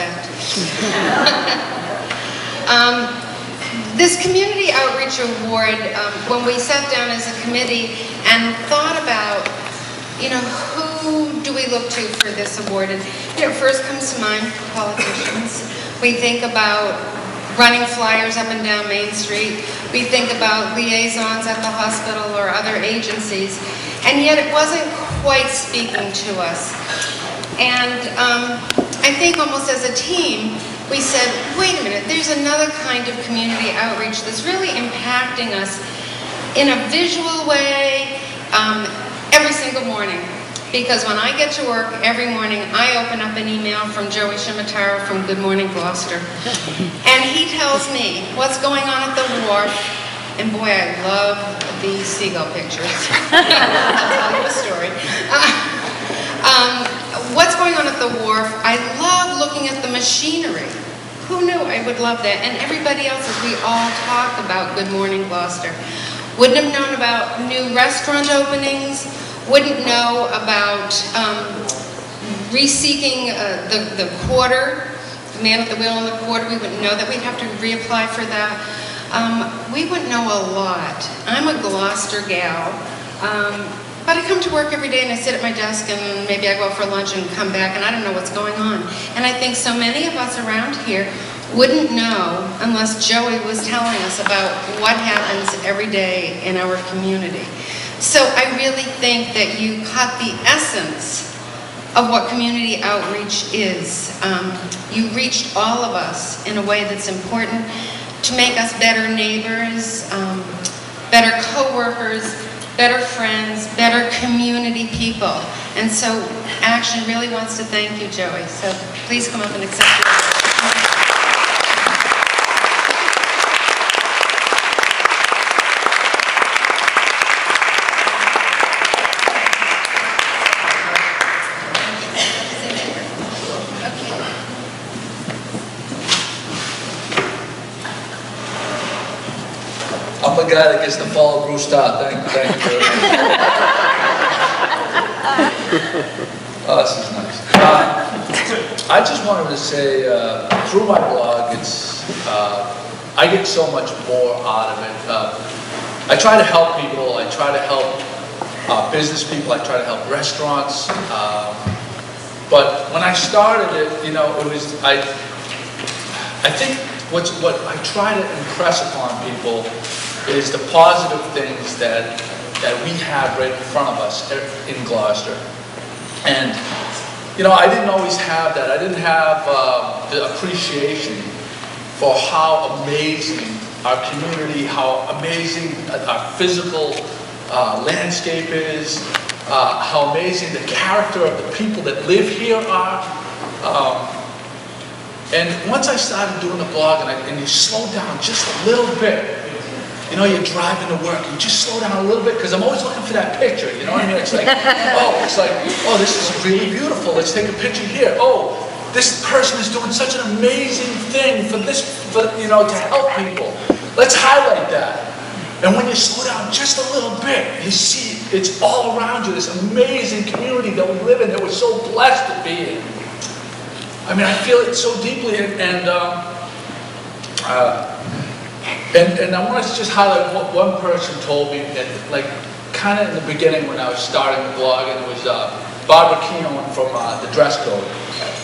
fact. This Community Outreach Award, when we sat down as a committee and thought about, who do we look to for this award? And, first comes to mind politicians. We think about running flyers up and down Main Street. We think about liaisons at the hospital or other agencies. And yet it wasn't quite speaking to us. And I think almost as a team, we said, wait a minute, there's another kind of community outreach that's really impacting us in a visual way every single morning. Because when I get to work every morning, I open up an email from Joey Shimataro from Good Morning Gloucester. And he tells me what's going on at the wharf. And boy, I love the seagull pictures. I'll tell you a story. What's going on at the wharf? I love looking at the machinery. Who knew I would love that? And everybody else, as we all talk about Good Morning Gloucester, wouldn't have known about new restaurant openings, wouldn't know about reseeking the quarter, the man at the wheel in the quarter. We wouldn't know that. We'd have to reapply for that. We wouldn't know a lot. I'm a Gloucester gal. But I come to work every day and I sit at my desk and maybe I go out for lunch and come back and I don't know what's going on. And I think so many of us around here wouldn't know unless Joey was telling us about what happens every day in our community. So I really think that you caught the essence of what community outreach is. You reached all of us in a way that's important to make us better neighbors, better co-workers, better friends, better community people. And so Action really wants to thank you, Joey. So please come up and accept your I'm the guy that gets to follow Bruce Todd. Thank you very much. Oh, this is nice. I just wanted to say, through my blog, I get so much more out of it. I try to help people. I try to help business people. I try to help restaurants. But when I started it, it was I think what I try to impress upon people is the positive things that we have right in front of us in Gloucester. And, I didn't always have that. I didn't have the appreciation for how amazing our community, how amazing our physical landscape is, how amazing the character of the people that live here are. And once I started doing the blog and you slow down just a little bit, you're driving to work, you just slow down a little bit, because I'm always looking for that picture, you know what I mean? It's like, oh, this is really beautiful, let's take a picture here. Oh, this person is doing such an amazing thing to help people. Let's highlight that. And when you slow down just a little bit, you see it's all around you, this amazing community that we live in, that we're so blessed to be in. I mean, I feel it so deeply, and I want to just highlight what one person told me, kind of in the beginning when I was starting the blog, and it was Barbara Keown from The Dress Code.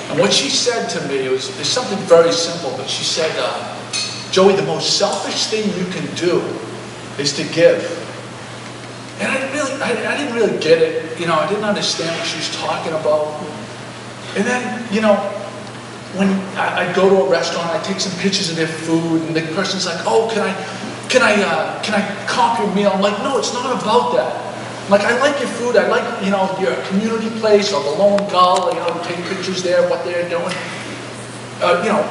And what she said to me was something very simple, but she said, Joey, the most selfish thing you can do is to give. And I didn't really get it. I didn't understand what she was talking about. And then, when I go to a restaurant, I take some pictures of their food, and the person's like, "Oh, can I comp your meal?" I'm like, "No, it's not about that. Like, I like your food. I like your community place or the Lone Gull. Take pictures there of what they're doing.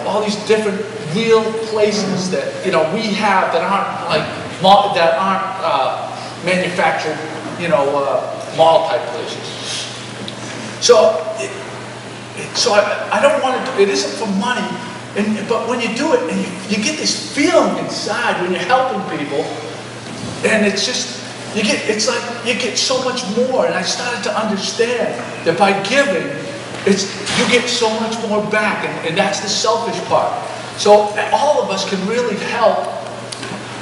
All these different real places that we have that aren't manufactured mall type places. So I don't want to do it. Isn't for money, but when you do it, and you get this feeling inside when you're helping people, and it's just you get so much more. And I started to understand that by giving, it's you get so much more back, and that's the selfish part. So all of us can really help,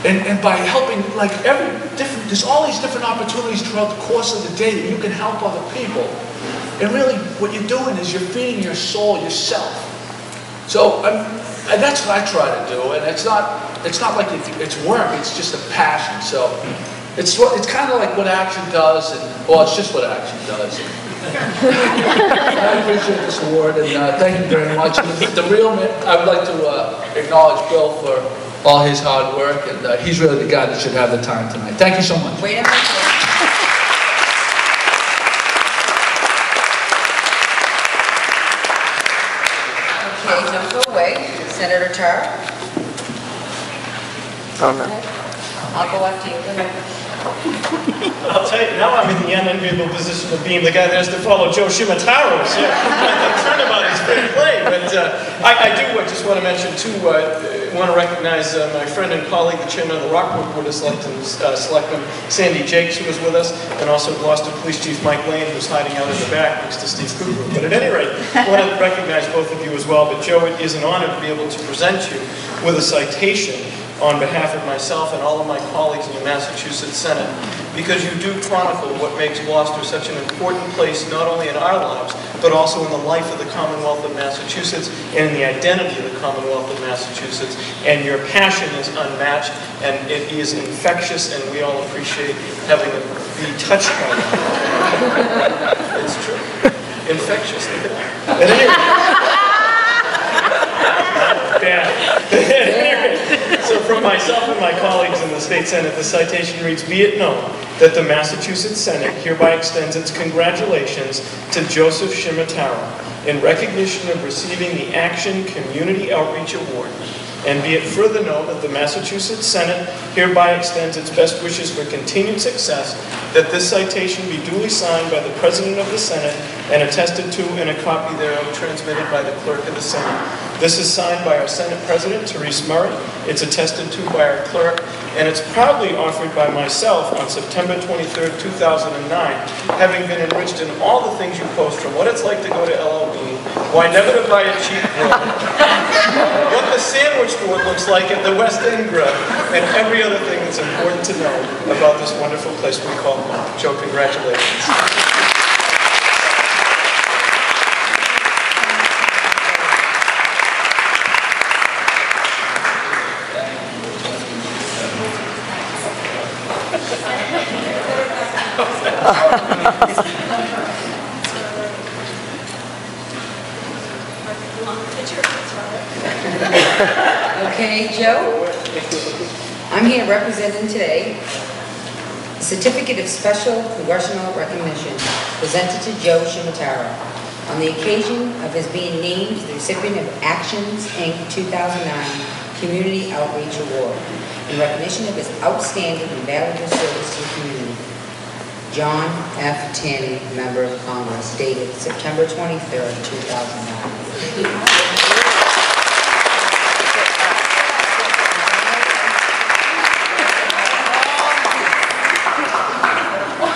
and by helping, like there's all these different opportunities throughout the course of the day that you can help other people. And really, what you're doing is you're feeding your soul, yourself. So, and that's what I try to do, and it's not like it's work, it's just a passion. So, it's kind of like what Action does, well, it's just what Action does. I appreciate this award, and thank you very much. And I would like to acknowledge Bill for all his hard work, and he's really the guy that should have the time tonight. Thank you so much. Wait a minute. Okay, don't go away. Senator Tara? Oh, no. I'll go after you. I'll tell you, now I'm in the unenviable position of being the guy that has to follow Joe Shimataro's turnabout his fair play. But I do just want to mention, too, want to recognize my friend and colleague, the chairman of the Rockwood Board of Selectmen, Sandy Jakes, who was with us, and also Gloucester Police Chief Mike Lane, who's hiding out in the back next to Steve Kukru. But at any rate, I want to recognize both of you as well. But Joe, it is an honor to be able to present you with a citation on behalf of myself and all of my colleagues in the Massachusetts Senate, because you do chronicle what makes Gloucester such an important place, not only in our lives, but also in the life of the Commonwealth of Massachusetts and in the identity of the Commonwealth of Massachusetts. And your passion is unmatched, and it is infectious, and we all appreciate having it be touched by that. It's true. Infectious, look at that. At any rate, bad. So from myself and my colleagues in the State Senate, the citation reads, "Be it known that the Massachusetts Senate hereby extends its congratulations to Joseph Shimataro in recognition of receiving the Action Community Outreach Award. And be it further known that the Massachusetts Senate hereby extends its best wishes for continued success, that this citation be duly signed by the President of the Senate and attested to, and a copy thereof transmitted by the Clerk of the Senate. This is signed by our Senate President, Therese Murray. It's attested to by our Clerk, and it's proudly offered by myself on September 23rd, 2009, having been enriched in all the things you post, from what it's like to go to LL Bean, why never to buy a cheap grill, what the sandwich board looks like at the West End Grill, and every other thing that's important to know about this wonderful place we call home. Joe, congratulations. Okay, Joe, I'm here representing today a certificate of special congressional recognition presented to Joe Shimataro on the occasion of his being named the recipient of Actions, Inc. 2009 Community Outreach Award in recognition of his outstanding and valuable service to the community. John F. Tanny, Member of Congress, dated September 23rd, 2009.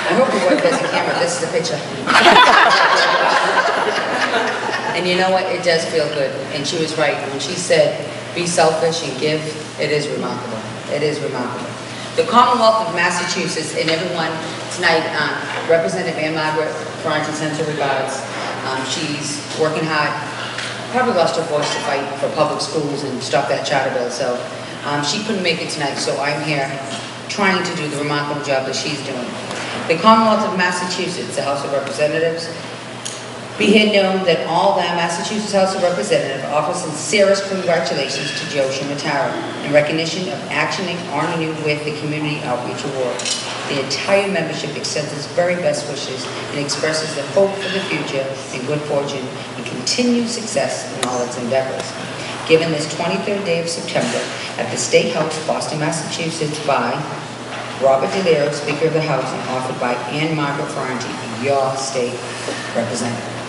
I hope you work as a camera. This is the picture. And you know what? It does feel good. And she was right. When she said, be selfish and give, it is remarkable. It is remarkable. The Commonwealth of Massachusetts and everyone tonight, Representative Ann Margaret Ferranti sends her regards. She's working hard. Probably lost her voice to fight for public schools and stop that charter bill. So she couldn't make it tonight. So I'm here trying to do the remarkable job that she's doing. The Commonwealth of Massachusetts, the House of Representatives, be it known that all that Massachusetts House of Representatives offer sincerest congratulations to Joe Shimataro in recognition of Action Inc. honoring you with the Community Outreach Award. The entire membership extends its very best wishes and expresses the hope for the future and good fortune and continued success in all its endeavors. Given this 23rd day of September at the State House, Boston, Massachusetts, by Robert DeLero, Speaker of the House, and offered by Ann Margaret Ferranti, your state representative.